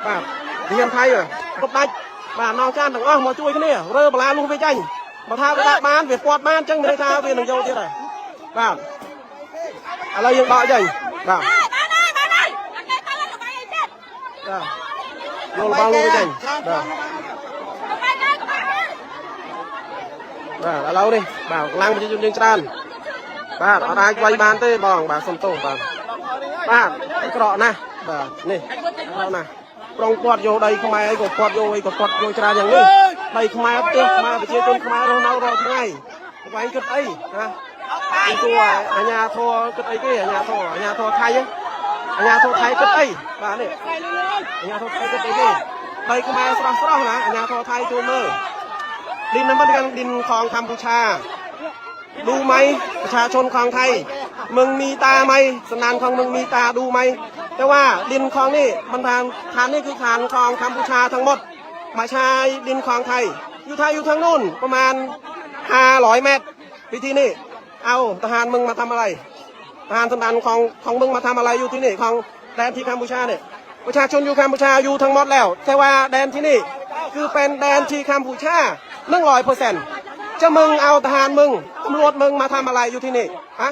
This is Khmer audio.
បាទเรียนไทยอ่ะรบได้បាទน้องចានទាំងអស់មកជួយគ្នារើបលាលុះវាចាញ់បើថាវាដាក់បានវាពាត់បានអញ្ចឹងមិនថាវានឹងយកទៀតហើយបាទឥឡូវយើងដកចេញបាទយកបាល់លុះវាចាញ់បាទឥឡូវនេះបាទកម្លាំងប្រជាជនយើងច្រើនបាទអត់អាចវាយបានទេបងបាទសុំទោសបាទក្រក់ណាស់បាទនេះក្រក់ណាស់ប្រងគាត់យកដីខ្មែរអីក៏គាត់យកអីក៏គាត់យកច្រើនយ៉ាងនេះដីខ្មែរផ្ទះខ្មែរប្រជាជនខ្មែររស់នៅរាល់ថ្ងៃវាយគិតអីណាគួរអាញាធរគិតអីគេអាញាធរថៃអាញាធរថៃគិតអីបាទនេះអាញាធរថៃគិតអីគេដីខ្មែរស្រស់ណាអាញាធរថៃចូលមើលดินนั้นเป็นดินของกัมพูชาดูไหมประชาชนของไทยมึงมีตาไหมสนานของมึงมีตาดูไหมแต่ว่าดินของนี่มันฐานนี่คือฐานของกัมพูชาทั้งหมดมาใช้ดินของไทยอยู่ไทยอยู่ทางนู่นประมาณ500 เมตรวิธีนี่เอาทหารมึงมาทำอะไรทหารสนานของมึงมาทำอะไรอยู่ที่นี่ของแดนที่กัมพูชาเนี่ยประชาชนอยู่กัมพูชาอยู่ทั้งหมดแล้วแต่ว่าแดนที่นี่คือเป็นแดนที่กัมพูชา100%จะมึงเอาทหารมึงตำรวจมึงมาทำอะไรอยู่ที่นี่ฮะ